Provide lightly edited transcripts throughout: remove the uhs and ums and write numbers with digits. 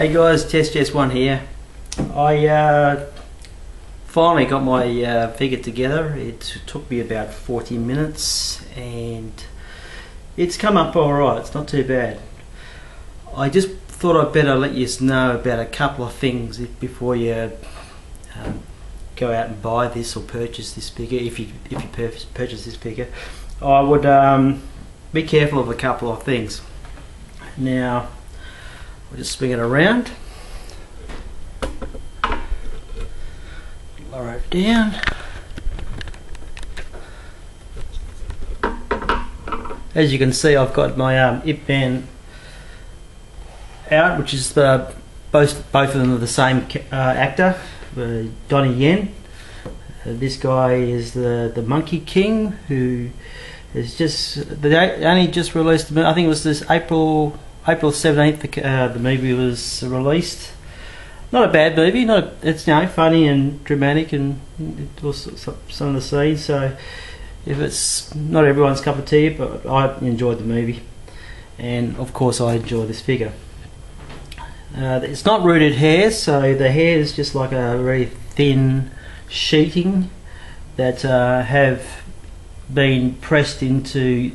Hey guys, Test1 here. I finally got my figure together. It took me about 40 minutes and it's come up alright, it's not too bad. I just thought I'd better let you know about a couple of things before you go out and buy this or purchase this figure. If you purchase this figure, I would be careful of a couple of things. Now, I'll just swing it around, lower it down. As you can see, I've got my IP band out, which is both of them are the same actor, Donnie Yen. This guy is the Monkey King, who is they only just released. I think it was this April 17th. The movie was released. Not a bad movie. It's funny and dramatic, and it was some of the scenes. So if it's not everyone's cup of tea, but I enjoyed the movie, and of course I enjoy this figure. It's not rooted hair, so the hair is just like a very thin sheeting that have been pressed into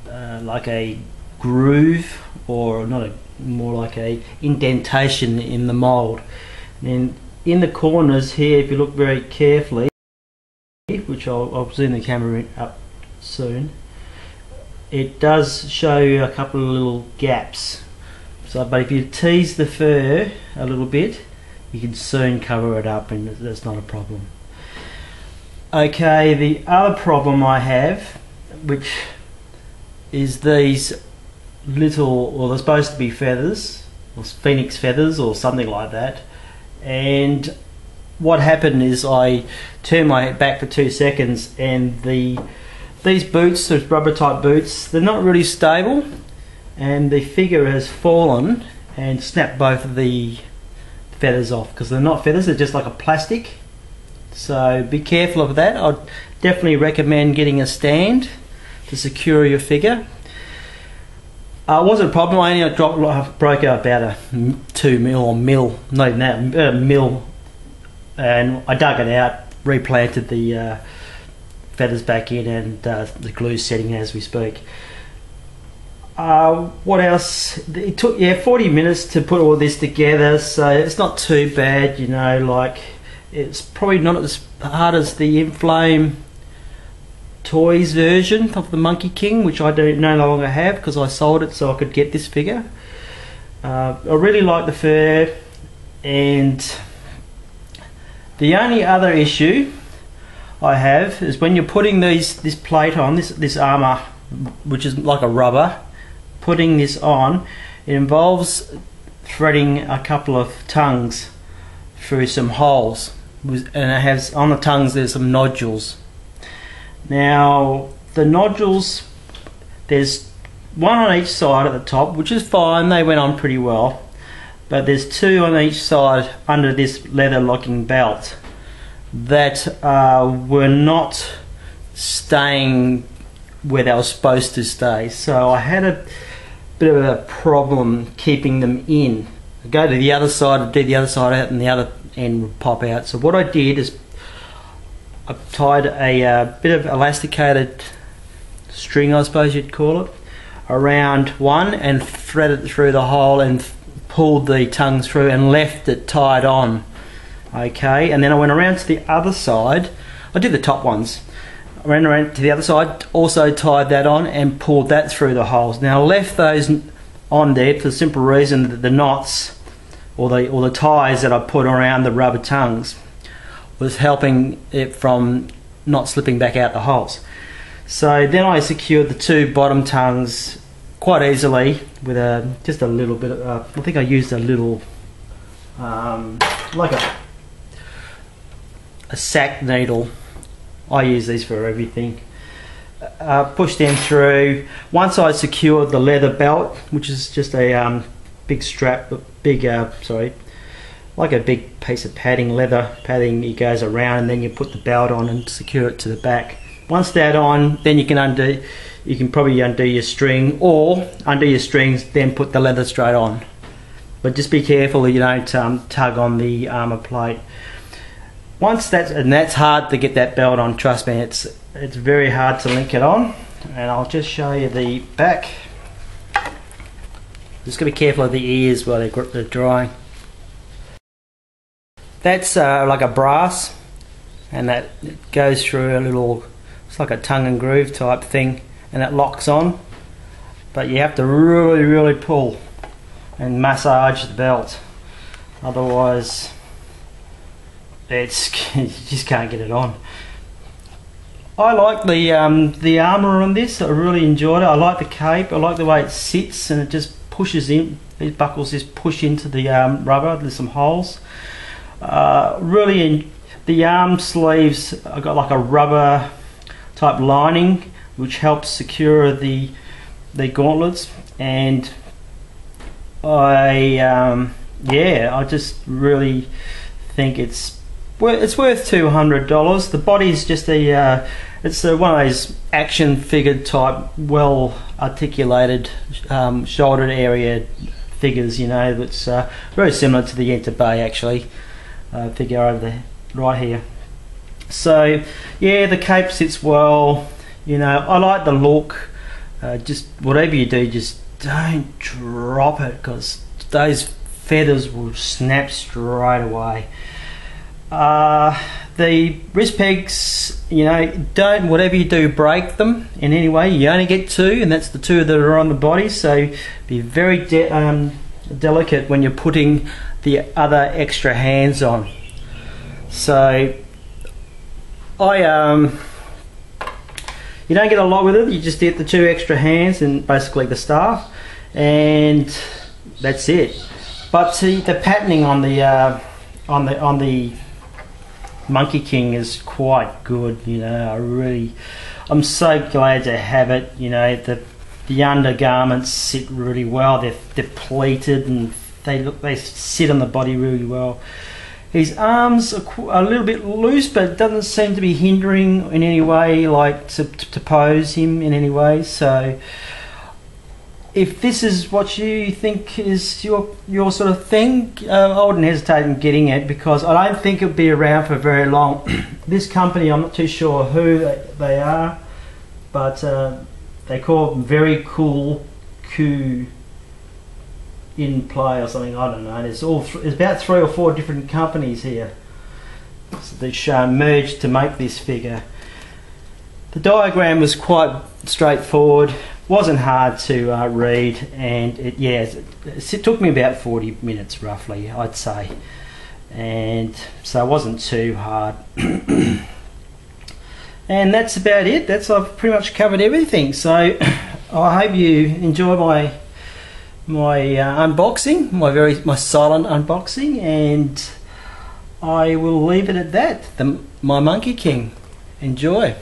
like a groove, or more like a indentation in the mold. And in the corners here, if you look very carefully, which I'll zoom the camera up soon, it does show you a couple of little gaps. So, but if you tease the fur a little bit, you can soon cover it up, and that's not a problem. Okay, the other problem I have, which is these little, well, they're supposed to be feathers, or phoenix feathers or something like that, and what happened is I turned my head back for 2 seconds, and these boots, those rubber type boots, they're not really stable, and the figure has fallen and snapped both of the feathers off, because they're not feathers, they're just like a plastic. So be careful of that. I'd definitely recommend getting a stand to secure your figure. It wasn't a problem. I only broke out about a 2 mil or mil, not even that, mil, and I dug it out, replanted the feathers back in, and the glue's setting as we speak. What else? It took 40 minutes to put all this together, so it's not too bad, like it's probably not as hard as the Inflame Toys version of the Monkey King, which I no longer have because I sold it so I could get this figure. I really like the fur, and the only other issue I have is when you're putting this plate on, this armor, which is like a rubber, putting this on, it involves threading a couple of tongues through some holes, and it has on the tongues there's some nodules. Now the nodules, there's one on each side at the top, which is fine, they went on pretty well, but there's 2 on each side under this leather locking belt that were not staying where they were supposed to stay, so I had a bit of a problem keeping them in. I go to the other side and do the other side out, and the other end would pop out. So what I did is I tied a bit of elasticated string, I suppose you'd call it, around one and threaded it through the hole and pulled the tongues through and left it tied on. Okay, and then I went around to the other side. I did the top ones. I ran around to the other side, also tied that on and pulled that through the holes. Now I left those on there for the simple reason that the knots or the ties that I put around the rubber tongues was helping it from not slipping back out the holes. So then I secured the 2 bottom tongues quite easily with just a little bit of, I think I used a little like a sack needle. I use these for everything. Push them through. Once I secured the leather belt, which is just a big strap, like a big piece of padding, leather padding, it goes around, and then you put the belt on and secure it to the back. Once that's on, then you can probably undo your string, or undo your strings, then put the leather straight on. but just be careful you don't tug on the armor plate. Once that's hard to get that belt on, trust me, it's very hard to link it on. And I'll just show you the back. Just gotta be careful of the ears while they're drying. That's like a brass, and that goes through a little, it's like a tongue and groove type thing, and it locks on. But you have to really pull and massage the belt, otherwise you just can't get it on. I like the armour on this. I really enjoyed it. I like the cape. I like the way it sits and it just pushes in. These buckles just push into the rubber. There's some holes. The arm sleeves, I've got like a rubber type lining which helps secure the gauntlets, and I just really think it's worth $200. The body's just it's one of those action figure type, well articulated shoulder area figures, you know, that's very similar to the Enter Bay actually figure over there, right here. So yeah, the cape sits well, you know. I like the look. Just whatever you do, just don't drop it, because those feathers will snap straight away. The wrist pegs, you know, whatever you do, break them in any way. You only get two, and that's the two that are on the body, so be very delicate when you're putting the other extra hands on. So you don't get a lot with it. You just get the two extra hands and basically the staff, and that's it. But see, the patterning on the Monkey King is quite good, you know. I'm so glad to have it. You know, the undergarments sit really well. They're pleated and they sit on the body really well. His arms are a little bit loose, but it doesn't seem to be hindering in any way, like to pose him in any way. So if this is what you think is your sort of thing, I wouldn't hesitate in getting it, because I don't think it'll be around for very long. This company, I'm not too sure who they are, but they call it Verycool Coomodel in play or something. I don't know. There's about 3 or 4 different companies here that merged to make this figure. The diagram was quite straightforward, wasn't hard to read, and it took me about 40 minutes roughly, I'd say, and so it wasn't too hard. And that's about it. I've pretty much covered everything. So I hope you enjoy my unboxing, my silent unboxing, and I will leave it at that. My Monkey King. Enjoy.